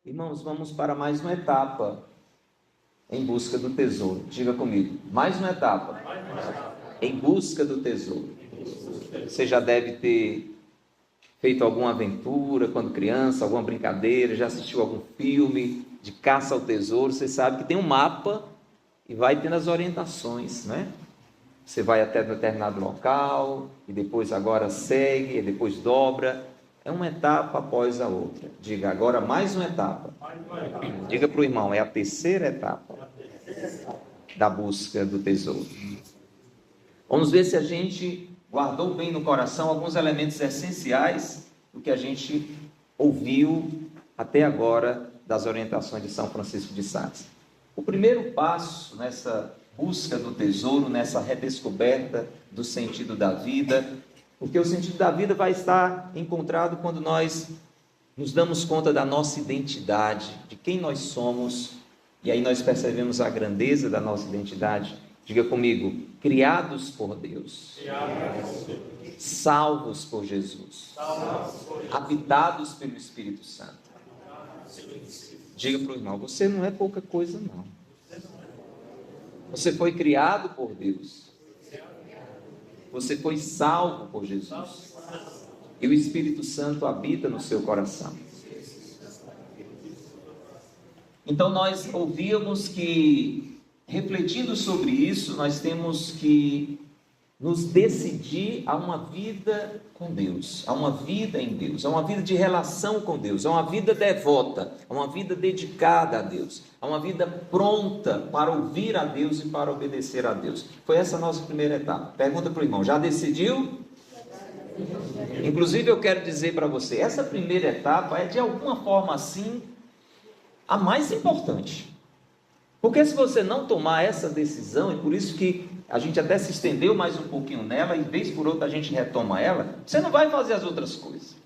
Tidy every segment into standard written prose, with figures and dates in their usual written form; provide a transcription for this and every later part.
Irmãos, vamos para mais uma etapa em busca do tesouro. Diga comigo, mais uma etapa em busca do tesouro. Você já deve ter feito alguma aventura quando criança, alguma brincadeira, já assistiu algum filme de caça ao tesouro. Você sabe que tem um mapa e vai tendo as orientações, né? Você vai até determinado local e depois agora segue e depois dobra. É uma etapa após a outra. Diga agora mais uma etapa. Diga para o irmão, é a terceira etapa da busca do tesouro. Vamos ver se a gente guardou bem no coração alguns elementos essenciais do que a gente ouviu até agora das orientações de São Francisco de Sales. O primeiro passo nessa busca do tesouro, nessa redescoberta do sentido da vida, porque o sentido da vida vai estar encontrado quando nós nos damos conta da nossa identidade, de quem nós somos, e aí nós percebemos a grandeza da nossa identidade. Diga comigo, criados por Deus, salvos por Jesus, habitados pelo Espírito Santo. Diga para o irmão, você não é pouca coisa não. Você foi criado por Deus. Você foi salvo por Jesus. E o Espírito Santo habita no seu coração. Então nós ouvíamos que, refletindo sobre isso, nós temos que nos decidir a uma vida com Deus, a uma vida em Deus, a uma vida de relação com Deus, a uma vida devota, a uma vida dedicada a Deus, a uma vida pronta para ouvir a Deus e para obedecer a Deus. Foi essa a nossa primeira etapa. Pergunta para o irmão, já decidiu? Inclusive eu quero dizer para você, essa primeira etapa é de alguma forma assim a mais importante. Porque se você não tomar essa decisão, e por isso que a gente até se estendeu mais um pouquinho nela, e vez por outra a gente retoma ela, você não vai fazer as outras coisas.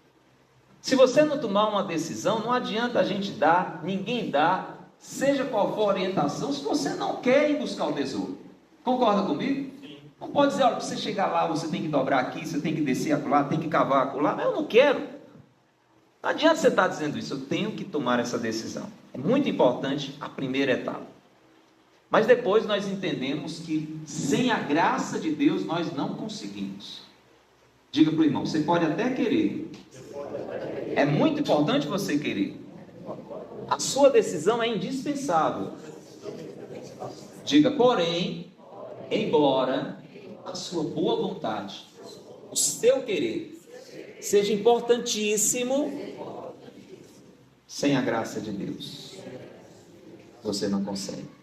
Se você não tomar uma decisão, não adianta a gente dar, ninguém dá, seja qual for a orientação, se você não quer ir buscar o tesouro. Concorda comigo? Sim. Não pode dizer, olha, para você chegar lá, você tem que dobrar aqui, você tem que descer acolá, tem que cavar acolá, mas eu não quero. Não adianta você estar dizendo isso, eu tenho que tomar essa decisão. É muito importante a primeira etapa. Mas depois nós entendemos que sem a graça de Deus nós não conseguimos. Diga para o irmão, você pode até querer. É muito importante você querer. A sua decisão é indispensável. Diga, porém, embora a sua boa vontade, o seu querer, seja importantíssimo, sem a graça de Deus, você não consegue.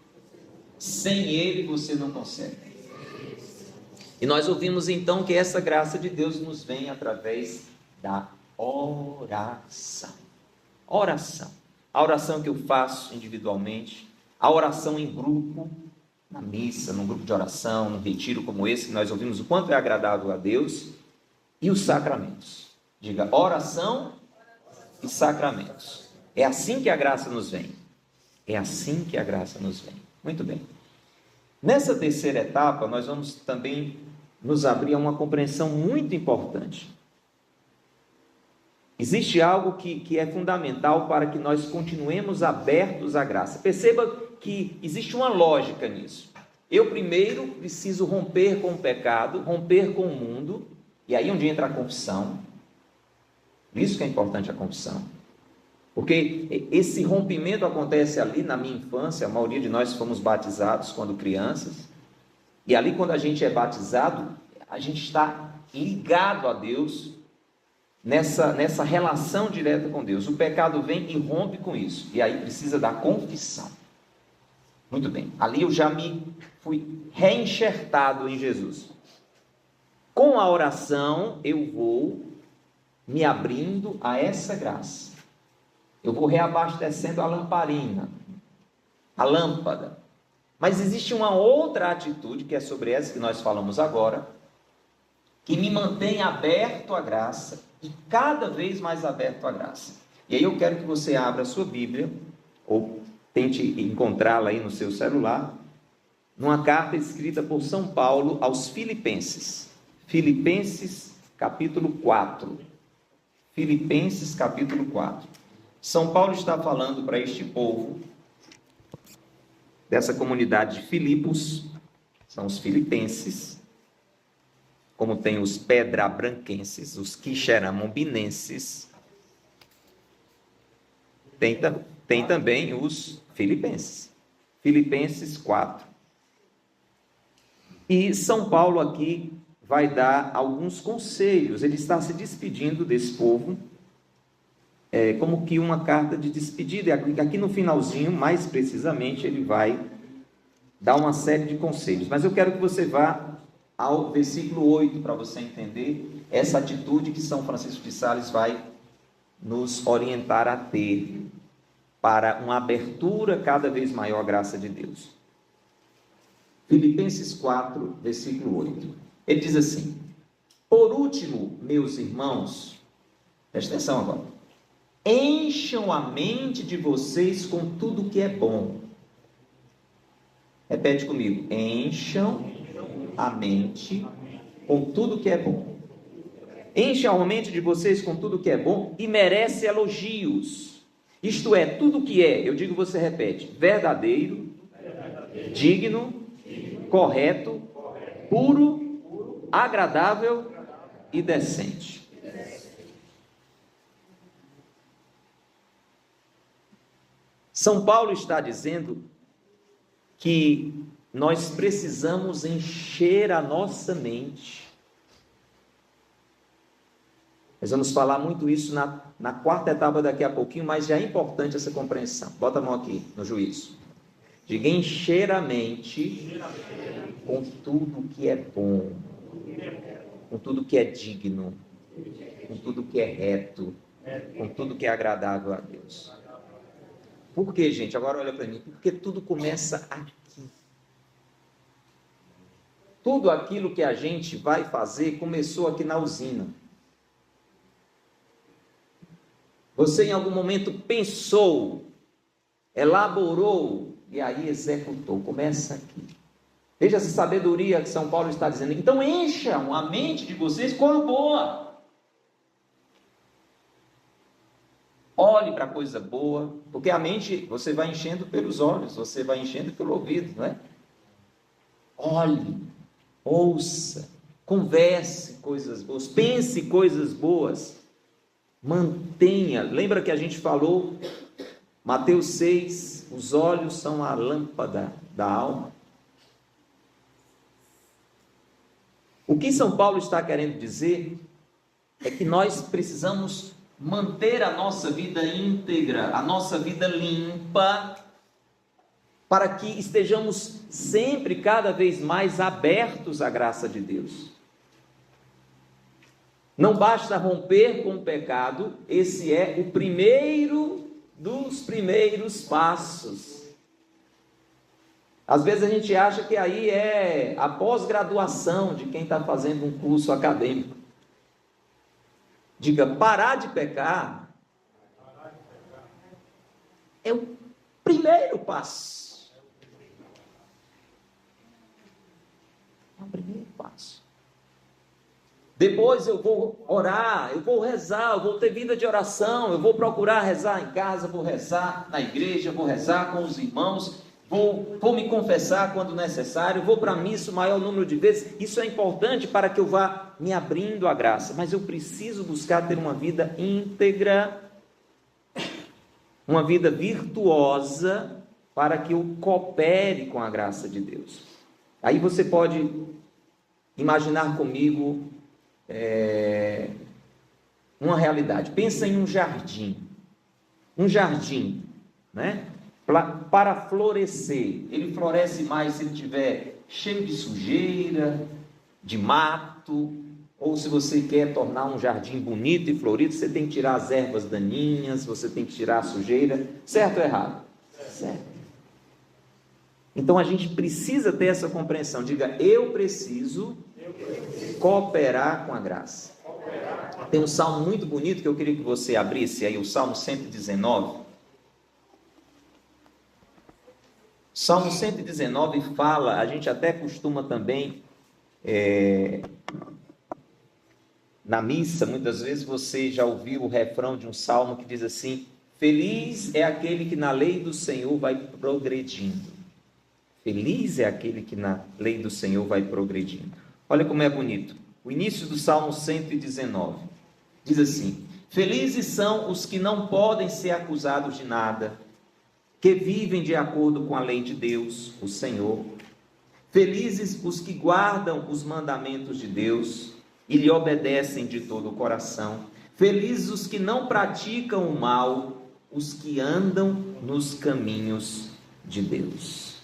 Sem Ele você não consegue. E nós ouvimos então que essa graça de Deus nos vem através da oração. Oração. A oração que eu faço individualmente, a oração em grupo, na missa, num grupo de oração, num retiro como esse, que nós ouvimos o quanto é agradável a Deus, e os sacramentos. Diga, oração e sacramentos. É assim que a graça nos vem. É assim que a graça nos vem. Muito bem. Nessa terceira etapa, nós vamos também nos abrir a uma compreensão muito importante. Existe algo que é fundamental para que nós continuemos abertos à graça. Perceba que existe uma lógica nisso. Eu primeiro preciso romper com o pecado, romper com o mundo, e aí onde entra a confissão. Por isso que é importante a confissão. Porque esse rompimento acontece ali na minha infância, a maioria de nós fomos batizados quando crianças, e ali quando a gente é batizado, a gente está ligado a Deus, nessa relação direta com Deus. O pecado vem e rompe com isso, e aí precisa da confissão. Muito bem, ali eu já me fui reenxertado em Jesus. Com a oração eu vou me abrindo a essa graça. Eu vou reabastecendo a lamparina, a lâmpada. Mas existe uma outra atitude, que é sobre essa que nós falamos agora, que me mantém aberto à graça, e cada vez mais aberto à graça. E aí eu quero que você abra a sua Bíblia, ou tente encontrá-la aí no seu celular, numa carta escrita por São Paulo aos Filipenses. Filipenses capítulo 4. Filipenses capítulo 4. São Paulo está falando para este povo, dessa comunidade de Filipos, são os filipenses, como tem os pedrabranquenses, os quixeramobinenses, tem também os filipenses. Filipenses 4. E São Paulo aqui vai dar alguns conselhos. Ele está se despedindo desse povo, como que uma carta de despedida. E aqui no finalzinho, mais precisamente, ele vai dar uma série de conselhos. Mas eu quero que você vá ao versículo 8, para você entender essa atitude que São Francisco de Sales vai nos orientar a ter para uma abertura cada vez maior à graça de Deus. Filipenses 4, versículo 8. Ele diz assim: por último, meus irmãos, presta atenção agora, encham a mente de vocês com tudo que é bom. Repete comigo: encham a mente com tudo que é bom. Encham a mente de vocês com tudo que é bom e merece elogios. Isto é, tudo que é, eu digo, você repete, verdadeiro, digno, correto, puro, agradável e decente. São Paulo está dizendo que nós precisamos encher a nossa mente. Nós vamos falar muito isso na quarta etapa daqui a pouquinho, mas já é importante essa compreensão. Bota a mão aqui no juízo. Diga: encher a mente com tudo que é bom, com tudo que é digno, com tudo que é reto, com tudo que é agradável a Deus. Por quê, gente? Agora olha para mim. Porque tudo começa aqui. Tudo aquilo que a gente vai fazer começou aqui na usina. Você em algum momento pensou, elaborou e aí executou. Começa aqui. Veja essa sabedoria que São Paulo está dizendo. Então encham a mente de vocês com a boa. Olhe para a coisa boa, porque a mente você vai enchendo pelos olhos, você vai enchendo pelo ouvido, não é? Olhe, ouça, converse coisas boas, pense coisas boas, mantenha. Lembra que a gente falou, Mateus 6, os olhos são a lâmpada da alma. O que São Paulo está querendo dizer é que nós precisamos manter a nossa vida íntegra, a nossa vida limpa, para que estejamos sempre cada vez mais abertos à graça de Deus. Não basta romper com o pecado, esse é o primeiro dos primeiros passos. Às vezes a gente acha que aí é a pós-graduação de quem está fazendo um curso acadêmico. Diga: parar de pecar é o primeiro passo. É o primeiro passo. Depois eu vou orar, eu vou rezar, eu vou ter vida de oração, eu vou procurar rezar em casa, vou rezar na igreja, vou rezar com os irmãos, vou me confessar quando necessário, vou para a missa o maior número de vezes. Isso é importante para que eu vá me abrindo à graça, mas eu preciso buscar ter uma vida íntegra, uma vida virtuosa, para que eu coopere com a graça de Deus. Aí você pode imaginar comigo uma realidade. Pensa em um jardim, né? Para florescer, ele floresce mais se ele estiver cheio de sujeira, de mato, ou se você quer tornar um jardim bonito e florido, você tem que tirar as ervas daninhas, você tem que tirar a sujeira, certo ou errado? Certo. Então a gente precisa ter essa compreensão. Diga: eu preciso cooperar com a graça. Tem um salmo muito bonito que eu queria que você abrisse aí, o Salmo 119. Salmo 119 fala, a gente até costuma também, na missa, muitas vezes você já ouviu o refrão de um salmo que diz assim: Feliz é aquele que na lei do Senhor vai progredindo. Feliz é aquele que na lei do Senhor vai progredindo. Olha como é bonito. O início do Salmo 119 diz assim: felizes são os que não podem ser acusados de nada, que vivem de acordo com a lei de Deus, o Senhor. Felizes os que guardam os mandamentos de Deus e lhe obedecem de todo o coração. Felizes os que não praticam o mal, os que andam nos caminhos de Deus.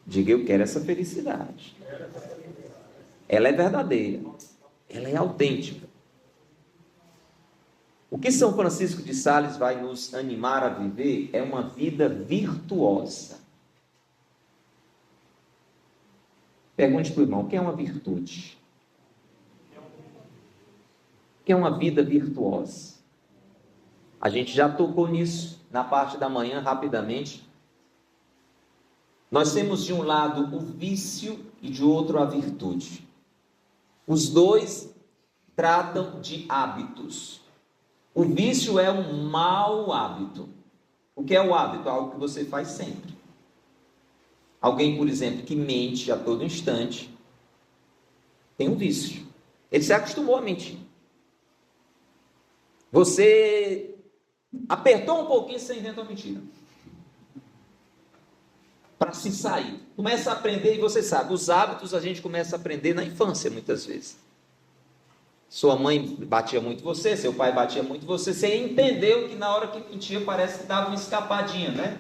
Diga: eu quero essa felicidade. Ela é verdadeira, ela é autêntica. O que São Francisco de Sales vai nos animar a viver é uma vida virtuosa. Pergunte para o irmão: o que é uma virtude? O que é uma vida virtuosa? A gente já tocou nisso na parte da manhã rapidamente. Nós temos de um lado o vício e de outro a virtude. Os dois tratam de hábitos. O vício é um mau hábito. O que é o hábito? Algo que você faz sempre. Alguém, por exemplo, que mente a todo instante, tem um vício. Ele se acostumou a mentir. Você apertou um pouquinho, você inventa uma mentira. Para se sair. Começa a aprender, e você sabe, os hábitos a gente começa a aprender na infância, muitas vezes. Sua mãe batia muito você, seu pai batia muito você, você entendeu que na hora que mentia parece que dava uma escapadinha, né?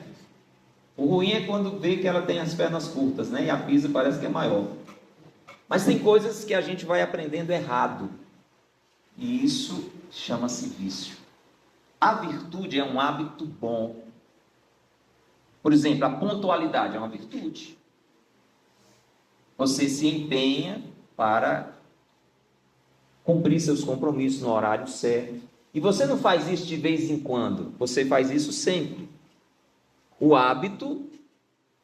O ruim é quando vê que ela tem as pernas curtas, né? E a pisa parece que é maior. Mas tem coisas que a gente vai aprendendo errado. E isso chama-se vício. A virtude é um hábito bom. Por exemplo, a pontualidade é uma virtude. Você se empenha para cumprir seus compromissos no horário certo. E você não faz isso de vez em quando, você faz isso sempre. O hábito,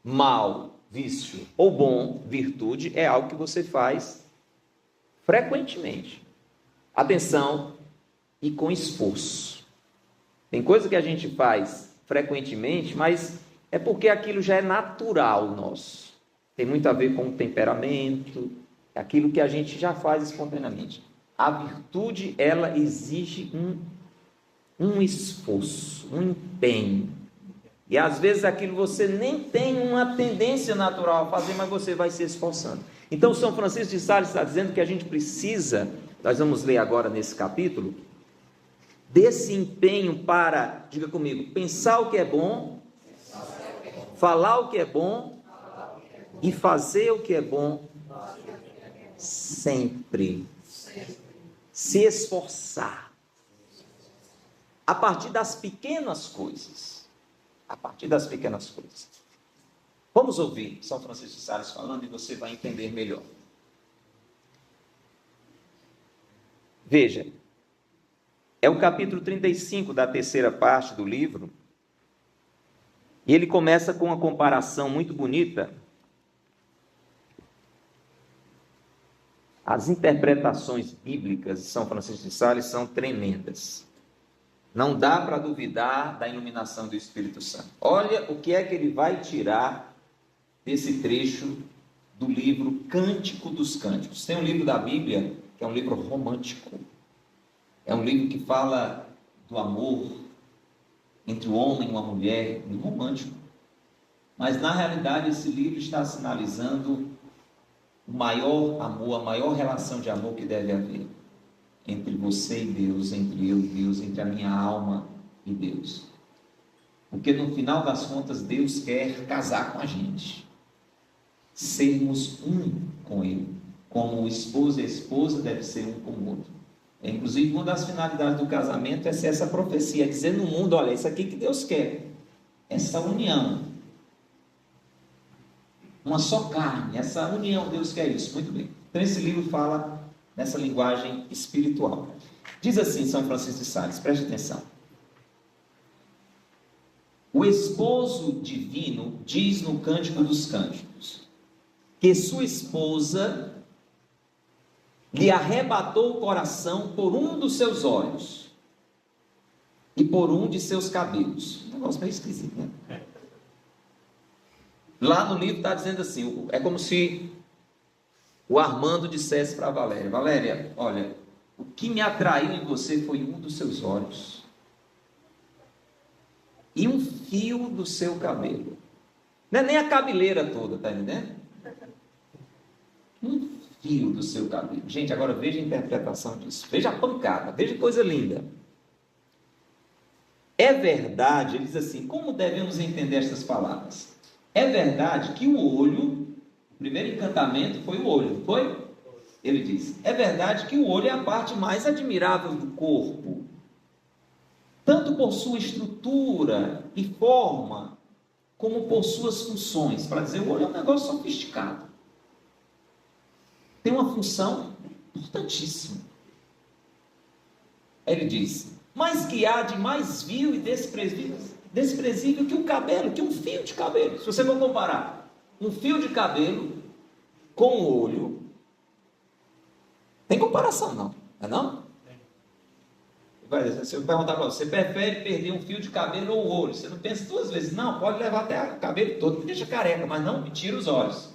mal, vício, ou bom, virtude, é algo que você faz frequentemente. Atenção, e com esforço. Tem coisa que a gente faz frequentemente, mas é porque aquilo já é natural nosso. Tem muito a ver com o temperamento, aquilo que a gente já faz espontaneamente. A virtude, ela exige um esforço, um empenho. E às vezes aquilo você nem tem uma tendência natural a fazer, mas você vai se esforçando. Então São Francisco de Sales está dizendo que a gente precisa, nós vamos ler agora nesse capítulo, desse empenho para, diga comigo, pensar o que é bom, falar o que é bom e fazer o que é bom sempre. Se esforçar. A partir das pequenas coisas. A partir das pequenas coisas. Vamos ouvir São Francisco de Sales falando e você vai entender melhor. Veja, é o capítulo 35 da terceira parte do livro. E ele começa com uma comparação muito bonita. As interpretações bíblicas de São Francisco de Sales são tremendas. Não dá para duvidar da iluminação do Espírito Santo. Olha o que é que ele vai tirar desse trecho do livro Cântico dos Cânticos. Tem um livro da Bíblia que é um livro romântico. É um livro que fala do amor entre o homem e uma mulher, um romântico. Mas na realidade esse livro está sinalizando o maior amor, a maior relação de amor que deve haver entre você e Deus, entre eu e Deus, entre a minha alma e Deus. Porque no final das contas Deus quer casar com a gente, sermos um com Ele, como o esposo e a esposa devem ser um com o outro. Inclusive uma das finalidades do casamento é ser essa profecia, dizer no mundo, olha, isso aqui que Deus quer, essa união. Uma só carne, essa união, Deus quer isso. Muito bem. Então esse livro fala nessa linguagem espiritual. Diz assim São Francisco de Sales, preste atenção. O esposo divino diz no Cântico dos Cânticos que sua esposa lhe arrebatou o coração por um dos seus olhos. e por um de seus cabelos. Um negócio meio esquisito, né? Lá no livro está dizendo assim, é como se o Armando dissesse para a Valéria: Valéria, olha, o que me atraiu em você foi um dos seus olhos e um fio do seu cabelo. Não é nem a cabeleira toda, tá entendendo? Um fio do seu cabelo. Gente, agora veja a interpretação disso. Veja a pancada, veja que coisa linda. É verdade, ele diz assim, como devemos entender estas palavras? É verdade que o olho, o primeiro encantamento foi o olho, não foi? Ele diz, é verdade que o olho é a parte mais admirável do corpo, tanto por sua estrutura e forma, como por suas funções. Para dizer, o olho é um negócio sofisticado. Tem uma função importantíssima. Ele diz, mas que há de mais vil e desprezível que o cabelo, que um fio de cabelo. Se você for comparar um fio de cabelo com o olho, tem comparação não, é não? Se eu perguntar para você, prefere perder um fio de cabelo ou o olho? Você não pensa duas vezes, não, pode levar até o cabelo todo, me deixa careca, mas não me tira os olhos.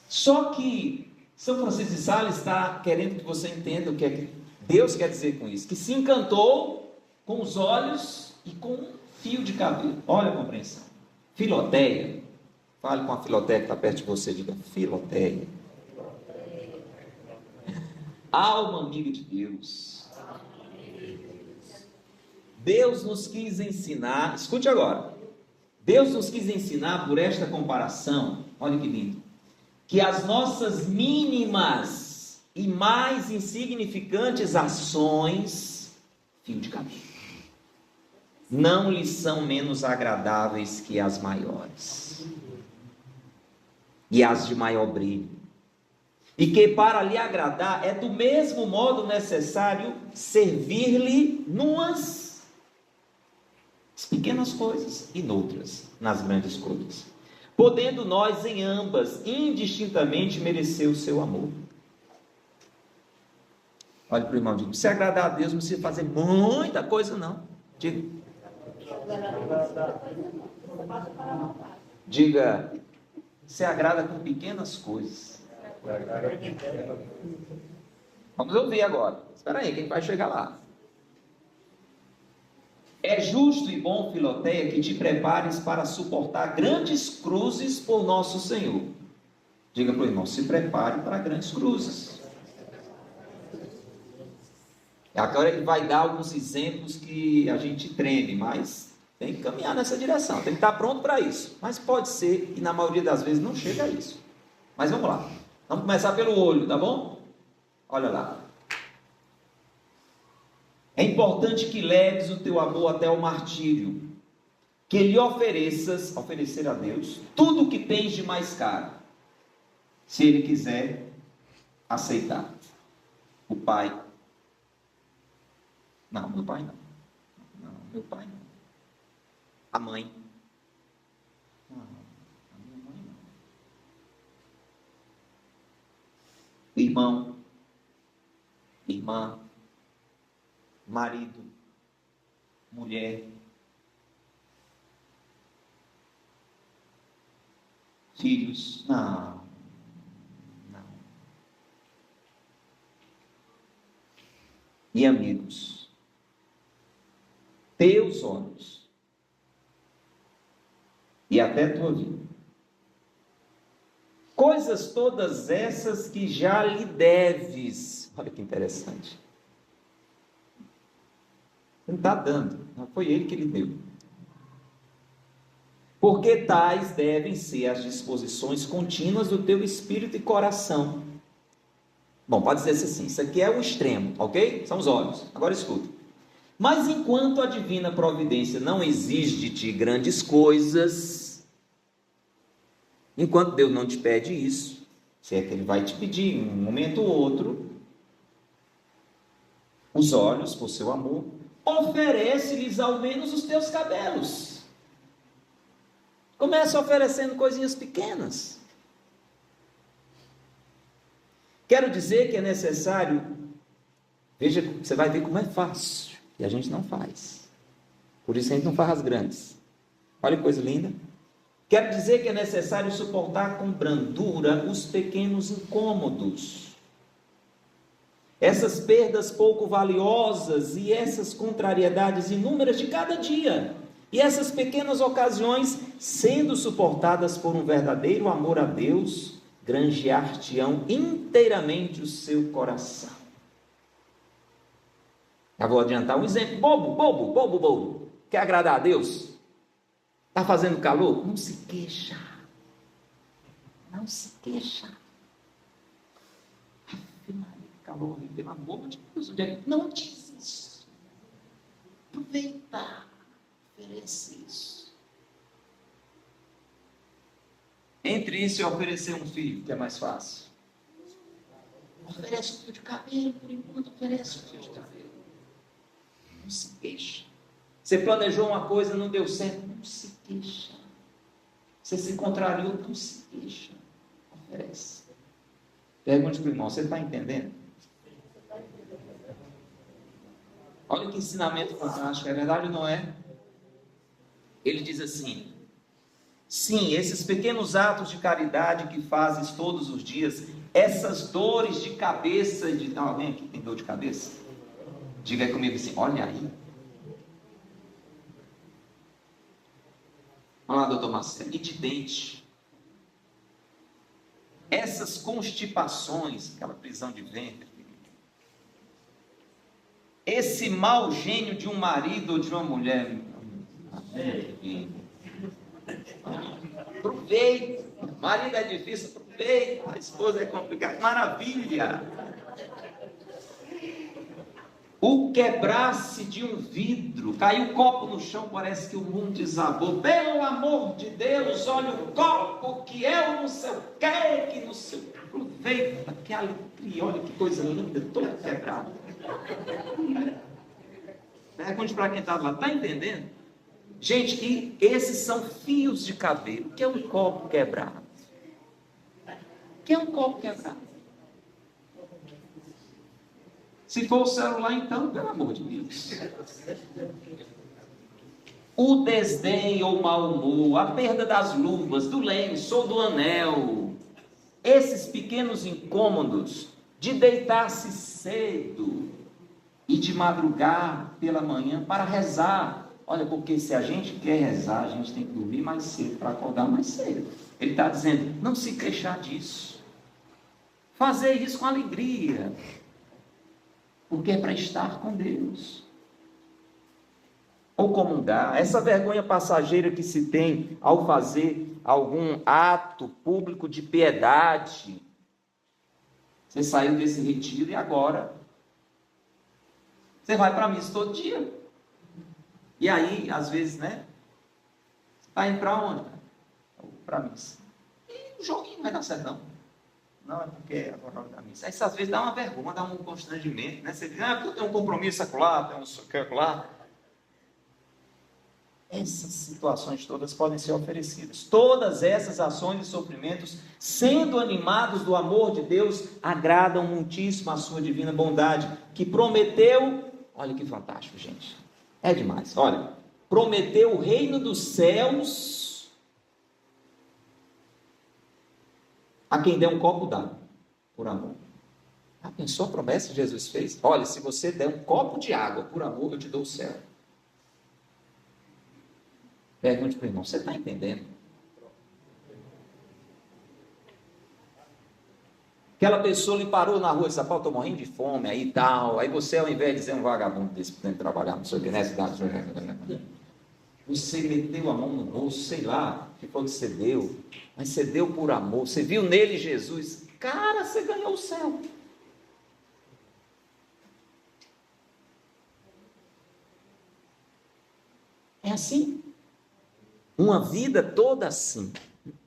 Só que São Francisco de Sales está querendo que você entenda o que é que Deus quer dizer com isso, que se encantou com os olhos e com um fio de cabelo. Olha a compreensão. Filoteia, fale com a Filoteia que está perto de você, diga Filoteia. Alma amiga de Deus. Deus nos quis ensinar, escute agora, Deus nos quis ensinar por esta comparação, olha que lindo, que as nossas mínimas e mais insignificantes ações, fio de cabelo, não lhes são menos agradáveis que as maiores, e as de maior brilho, e que para lhe agradar é do mesmo modo necessário servir-lhe numas pequenas coisas e noutras, nas grandes coisas, podendo nós em ambas indistintamente merecer o seu amor. Olha para o irmão, diga, se agradar a Deus não precisa fazer muita coisa não. Diga, se agrada com pequenas coisas. Vamos ouvir agora. Espera aí, quem vai chegar lá? É justo e bom, Filoteia, que te prepares para suportar grandes cruzes por nosso Senhor. Diga para o irmão, se prepare para grandes cruzes. Agora ele vai dar alguns exemplos que a gente treme, mas tem que caminhar nessa direção, tem que estar pronto para isso. Mas pode ser que na maioria das vezes não chega a isso. Mas vamos lá. Vamos começar pelo olho, tá bom? Olha lá. É importante que leves o teu amor até o martírio, que lhe oferecer a Deus, tudo o que tens de mais caro, se Ele quiser aceitar. O Pai. Não, meu pai não. Não, meu pai não. A mãe. Não, a minha mãe não. O irmão. Irmã. Marido, mulher, filhos, não. E amigos, teus olhos, e até tua vida. Coisas todas essas que já lhe deves. Olha que interessante. Não está dando, não foi ele que lhe deu. Porque tais devem ser as disposições contínuas do teu espírito e coração. Bom, pode dizer assim, isso aqui é o extremo, ok? São os olhos. Agora escuta. Mas enquanto a divina providência não exige de ti grandes coisas, enquanto Deus não te pede isso, se é que Ele vai te pedir em um momento ou outro, os olhos, por seu amor, oferece-lhes ao menos os teus cabelos. Começa oferecendo coisinhas pequenas. Quero dizer que é necessário, veja, você vai ver como é fácil. E a gente não faz. Por isso a gente não faz as grandes. Olha que coisa linda. Quero dizer que é necessário suportar com brandura os pequenos incômodos, essas perdas pouco valiosas e essas contrariedades inúmeras de cada dia. E essas pequenas ocasiões, sendo suportadas por um verdadeiro amor a Deus, granjear-te-ão inteiramente o seu coração. Já vou adiantar um exemplo bobo. Quer agradar a Deus? Está fazendo calor? Não se queixa. Não se queixa. Calor, pelo amor de Deus. Não diz isso. Aproveita. Oferece isso. Entre isso e oferecer um filho, que é mais fácil. Oferece um fio de cabelo, por enquanto, oferece um fio de cabelo. Não se queixa. Você planejou uma coisa, não deu certo, não se queixa. Você se contrariou, não se queixa. Oferece. Pergunte para o irmão, você está entendendo? Olha que ensinamento fantástico, é verdade ou não é? Ele diz assim: sim, esses pequenos atos de caridade que fazes todos os dias, essas dores de cabeça, alguém aqui tem dor de cabeça? Diga aí comigo assim, olha aí. Olha lá, doutor Marcelo, e de dente. Essas constipações, aquela prisão de ventre, esse mau gênio de um marido ou de uma mulher, aproveita. Marido é difícil, aproveita. A esposa é complicada, maravilha. O quebrar-se de um vidro, caiu o copo no chão, parece que o mundo desabou. Pelo amor de Deus, olha o copo, que é o não sei o que não sei o que. Aproveita, que alegria, olha que coisa linda, todo quebrado. Pergunte para quem está lá, está entendendo? Gente, que esses são fios de cabelo. O que é um copo quebrado? O que é um copo quebrado? Se for o celular, então, pelo amor de Deus. O desdém ou mau humor, a perda das luvas, do lenço ou do anel, esses pequenos incômodos de deitar-se cedo e de madrugar pela manhã para rezar. Olha, porque se a gente quer rezar, a gente tem que dormir mais cedo para acordar mais cedo. Ele está dizendo, não se queixar disso. Fazer isso com alegria. Porque é para estar com Deus. Ou comungar. Essa vergonha passageira que se tem ao fazer algum ato público de piedade. Você saiu desse retiro e agora você vai para a missa todo dia. E aí, às vezes, né? Está indo para onde? Para a missa. E o joguinho não vai dar certo, não. Não, é porque agora é hora da missa. Isso às vezes dá uma vergonha, dá um constrangimento, né? Você diz, eu tenho um compromisso acolá, tenho um acolá. Essas situações todas podem ser oferecidas. Todas essas ações e sofrimentos, sendo animados do amor de Deus, agradam muitíssimo a sua divina bondade, que prometeu, olha que fantástico, gente. É demais, olha. Prometeu o reino dos céus a quem der um copo d'água, por amor. Já pensou a promessa que Jesus fez? Olha, se você der um copo de água por amor, eu te dou o céu. Pergunte para o irmão, você está entendendo? Aquela pessoa lhe parou na rua e disse, eu estou morrendo de fome, aí tal. Aí você, ao invés de dizer um vagabundo desse que tem que trabalhar, não sei o que, nessa idade, você meteu a mão no bolso, sei lá, o que foi que você deu, mas você deu por amor, você viu nele Jesus, cara, você ganhou o céu. É assim. Uma vida toda assim,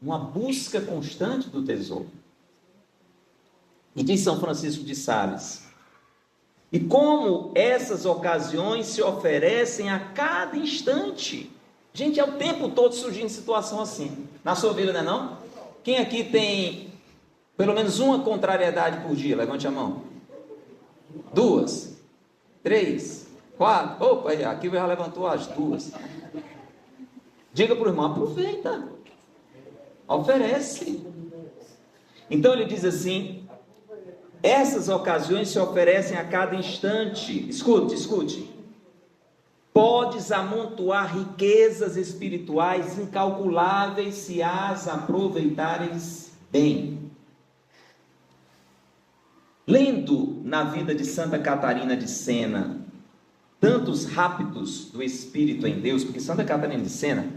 uma busca constante do tesouro. E diz São Francisco de Sales, e como essas ocasiões se oferecem a cada instante. Gente, é o tempo todo surgindo situação assim. Na sua vida, não é não? Quem aqui tem pelo menos uma contrariedade por dia? Levante a mão. 2, 3, 4. Opa, aqui já levantou as 2. Diga para o irmão, aproveita. Oferece. Então ele diz assim, essas ocasiões se oferecem a cada instante. Escute. Podes amontoar riquezas espirituais incalculáveis se as aproveitares bem. Lendo na vida de Santa Catarina de Sena, tantos raptos do Espírito em Deus, porque Santa Catarina de Sena,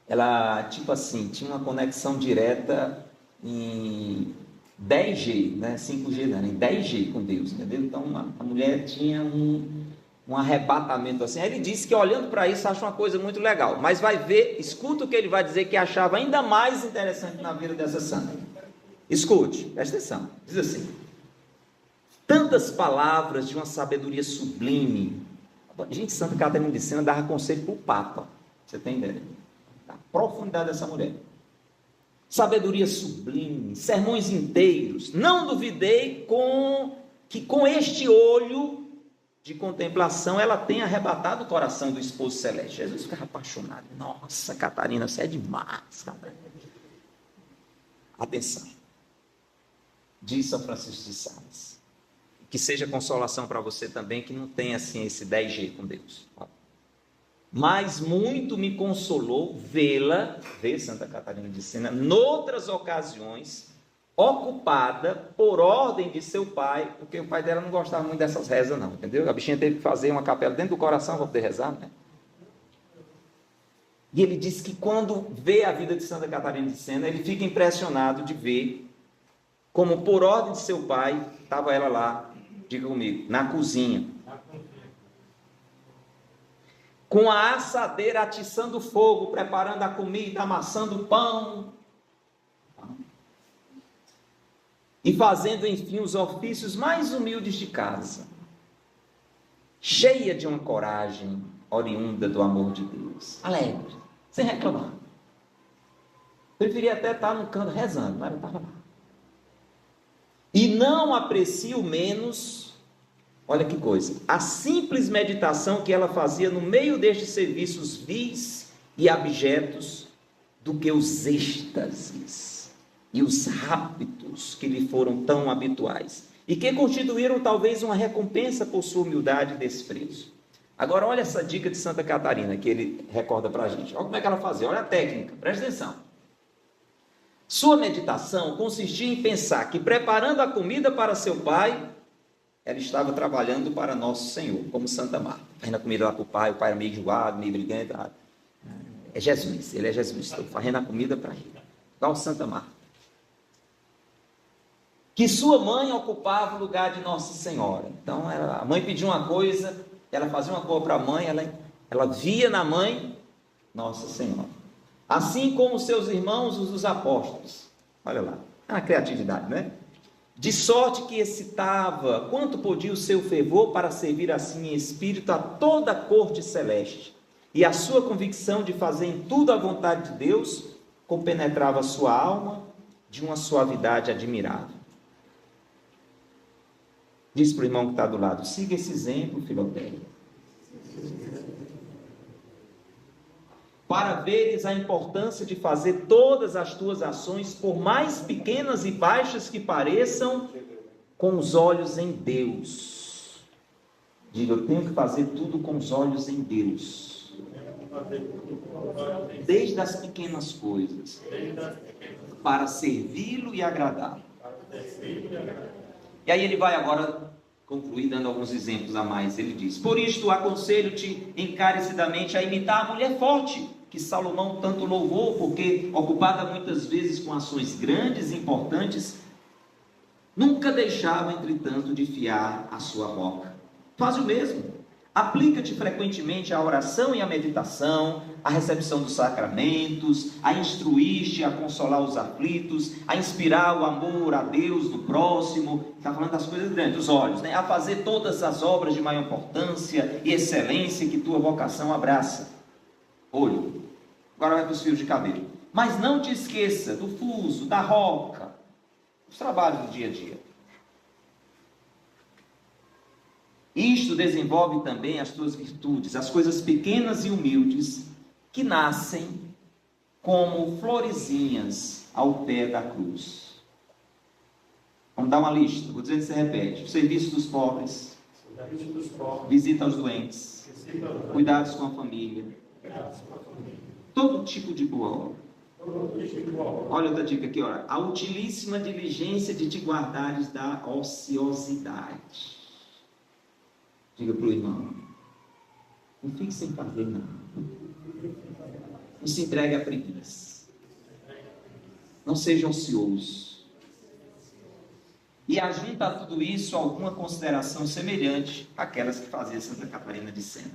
ela, tipo assim, tinha uma conexão direta em 10G, né? 5G não, em 10G com Deus, entendeu? Então, a mulher tinha um arrebatamento assim. Aí ele disse que olhando para isso, acha uma coisa muito legal, mas vai ver, escuta o que ele vai dizer que achava ainda mais interessante na vida dessa santa. Escute, presta atenção, diz assim, tantas palavras de uma sabedoria sublime. Gente, Santa Catarina de Sena dava conselho para o Papa, você tem ideia? A profundidade dessa mulher. Sabedoria sublime, sermões inteiros. Não duvidei que com este olho de contemplação ela tenha arrebatado o coração do esposo celeste. Jesus ficava apaixonado. Nossa, Catarina, você é demais, Catarina. Atenção. Diz São Francisco de Sales. Que seja consolação para você também, que não tem assim esse 10G com Deus. Mas muito me consolou vê-la, ver Santa Catarina de Sena, noutras ocasiões, ocupada por ordem de seu pai, porque o pai dela não gostava muito dessas rezas não, entendeu? A bichinha teve que fazer uma capela dentro do coração para poder rezar, né? E ele disse que quando vê a vida de Santa Catarina de Sena, ele fica impressionado de ver como por ordem de seu pai, estava ela lá, diga comigo, na cozinha, com a assadeira atiçando o fogo, preparando a comida, amassando o pão, e fazendo, enfim, os ofícios mais humildes de casa, cheia de uma coragem oriunda do amor de Deus, alegre, sem reclamar. Preferia até estar no canto rezando, mas ela estava lá. E não aprecio menos, olha que coisa, a simples meditação que ela fazia no meio destes serviços vis e abjetos, do que os êxtases e os raptos que lhe foram tão habituais, e que constituíram talvez uma recompensa por sua humildade e desprezo. Agora olha essa dica de Santa Catarina, que ele recorda para a gente, olha como é que ela fazia, olha a técnica, presta atenção. Sua meditação consistia em pensar que preparando a comida para seu pai, ela estava trabalhando para nosso Senhor, como Santa Marta. Fazendo a comida lá para o pai era meio enjoado, meio brigante. É Jesus, ele é Jesus, estou fazendo a comida para ele. Igual Santa Marta. Que sua mãe ocupava o lugar de Nossa Senhora. Então, a mãe pedia uma coisa, ela fazia uma coisa para a mãe, ela via na mãe Nossa Senhora. Assim como seus irmãos, os apóstolos. Olha lá, é uma criatividade, né? De sorte que excitava quanto podia o seu fervor para servir assim em espírito a toda a corte celeste. E a sua convicção de fazer em tudo a vontade de Deus compenetrava a sua alma de uma suavidade admirável. Diz para o irmão que está do lado, siga esse exemplo, Filotéia. Para veres a importância de fazer todas as tuas ações, por mais pequenas e baixas que pareçam, com os olhos em Deus. Diga, eu tenho que fazer tudo com os olhos em Deus. Desde as pequenas coisas, para servi-lo e agradá-lo. E aí ele vai agora concluir dando alguns exemplos a mais. Ele diz, por isto aconselho-te encarecidamente a imitar a mulher forte, que Salomão tanto louvou, porque ocupada muitas vezes com ações grandes e importantes, nunca deixava, entretanto, de fiar a sua boca. Faz o mesmo. Aplica-te frequentemente à oração e à meditação, à recepção dos sacramentos, a instruir-te, a consolar os aflitos, a inspirar o amor a Deus do próximo, está falando das coisas grandes, dos olhos, né? A fazer todas as obras de maior importância e excelência que tua vocação abraça. Olho. Agora vai para os fios de cabelo. Mas não te esqueça do fuso, da roca, os trabalhos do dia a dia. Isto desenvolve também as tuas virtudes, as coisas pequenas e humildes que nascem como florezinhas ao pé da cruz. Vamos dar uma lista, vou dizer que você repete: o serviço dos pobres, visita aos doentes, cuidados com a família, todo tipo de boa obra. Olha outra dica aqui, olha. A utilíssima diligência de te guardares da ociosidade. Diga para o irmão: não fique sem fazer nada. Não se entregue à preguiça. Não seja ocioso. E ajunta a tudo isso alguma consideração semelhante àquelas que fazia Santa Catarina de Sena.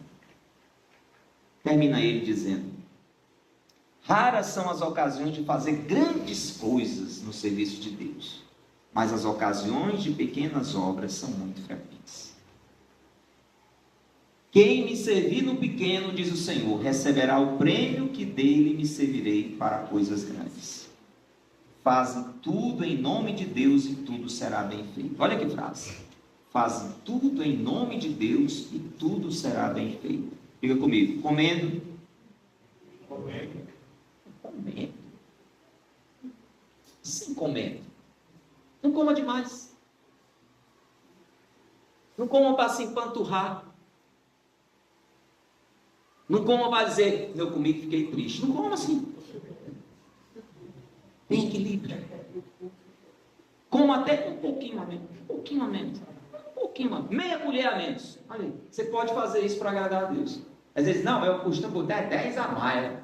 Termina ele dizendo: raras são as ocasiões de fazer grandes coisas no serviço de Deus, mas as ocasiões de pequenas obras são muito frequentes. Quem me servir no pequeno, diz o Senhor, receberá o prêmio que dele me servirei para coisas grandes. Fazem tudo em nome de Deus e tudo será bem feito. Olha que frase. Fazem tudo em nome de Deus e tudo será bem feito. Diga comigo: comendo. Comendo. Sim, comendo. Não coma demais. Não coma para se empanturrar. Não coma para dizer: eu comi e fiquei triste. Não coma assim. Tem equilíbrio. Coma até um pouquinho a menos. Um pouquinho a menos. Um pouquinho a menos. Meia colher a menos. Olha aí. Você pode fazer isso para agradar a Deus. Às vezes, não, eu costumo botar 10 a mais.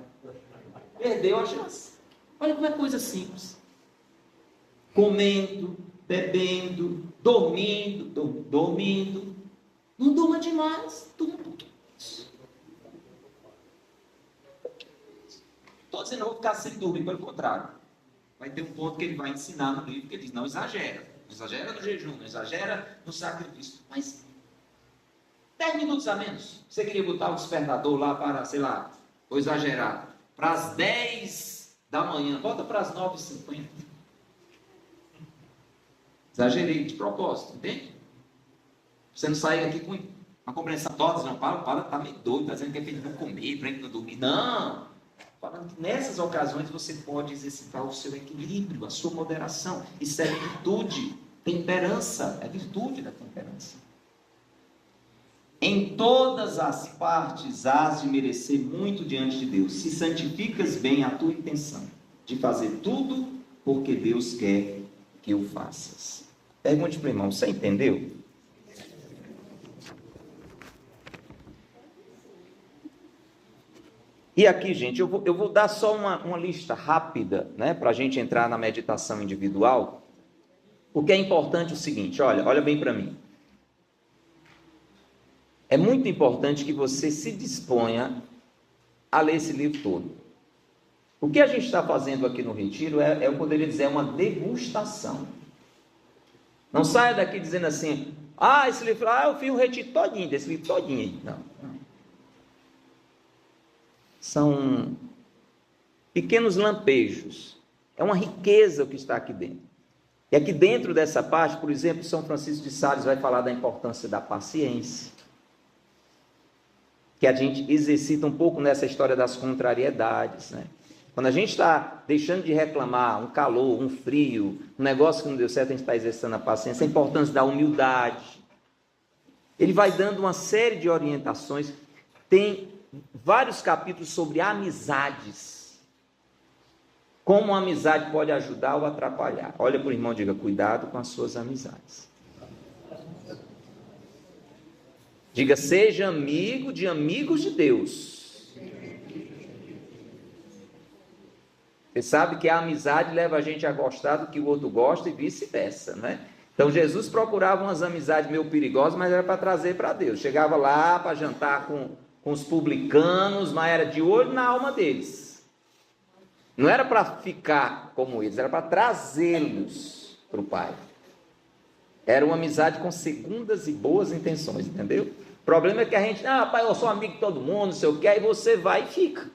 Perdeu a chance. Olha como é coisa simples. Comendo, bebendo, dormindo. Não durma demais, durma um pouquinho. Estou dizendo, eu vou ficar sem dormir, pelo contrário. Vai ter um ponto que ele vai ensinar no livro, que ele diz: não exagera. Não exagera no jejum, não exagera no sacrifício. Mas 10 minutos a menos. Você queria botar o despertador lá para, sei lá, vou exagerar, para as 10 da manhã, bota para as 9h50. Exagerei de propósito, entende? Você não sair aqui com uma compreensão toda, não, para, tá meio doido, tá dizendo que é feito para comer, para não dormir. Não! Falando que nessas ocasiões você pode exercitar o seu equilíbrio, a sua moderação. Isso é virtude, temperança, é virtude da temperança. Em todas as partes has de merecer muito diante de Deus, se santificas bem a tua intenção de fazer tudo porque Deus quer que o faças. Pergunte para o irmão: você entendeu? E aqui, gente, eu vou dar só uma lista rápida, né, para a gente entrar na meditação individual, porque é importante o seguinte: olha bem para mim. É muito importante que você se disponha a ler esse livro todo. O que a gente está fazendo aqui no retiro eu poderia dizer, é uma degustação. Não saia daqui dizendo assim: esse livro, eu fiz o retiro todinho, desse livro todinho. Não. São pequenos lampejos. É uma riqueza o que está aqui dentro. E aqui dentro dessa parte, por exemplo, São Francisco de Sales vai falar da importância da paciência, que a gente exercita um pouco nessa história das contrariedades, né? Quando a gente está deixando de reclamar, um calor, um frio, um negócio que não deu certo, a gente está exercitando a paciência, a importância da humildade. Ele vai dando uma série de orientações. Tem vários capítulos sobre amizades. Como a amizade pode ajudar ou atrapalhar. Olha para o irmão e diga: cuidado com as suas amizades. Diga: seja amigo de amigos de Deus. Você sabe que a amizade leva a gente a gostar do que o outro gosta e vice-versa, né? Então Jesus procurava umas amizades meio perigosas, mas era para trazer para Deus. Chegava lá para jantar com os publicanos, mas era de olho na alma deles. Não era para ficar como eles, era para trazê-los para o Pai. Era uma amizade com segundas e boas intenções, entendeu? O problema é que a gente, pai, eu sou amigo de todo mundo, não sei o que, aí você vai e fica.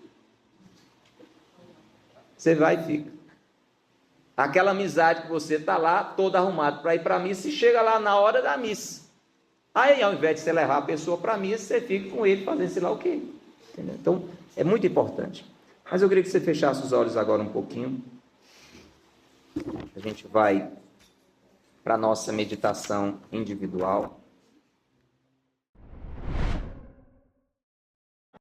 Você vai e fica. Aquela amizade que você está lá, todo arrumado para ir para a missa, e chega lá na hora da missa. Aí, ao invés de você levar a pessoa para a missa, você fica com ele fazendo sei lá o quê. Entendeu? Então, é muito importante. Mas eu queria que você fechasse os olhos agora um pouquinho. A gente vai para a nossa meditação individual.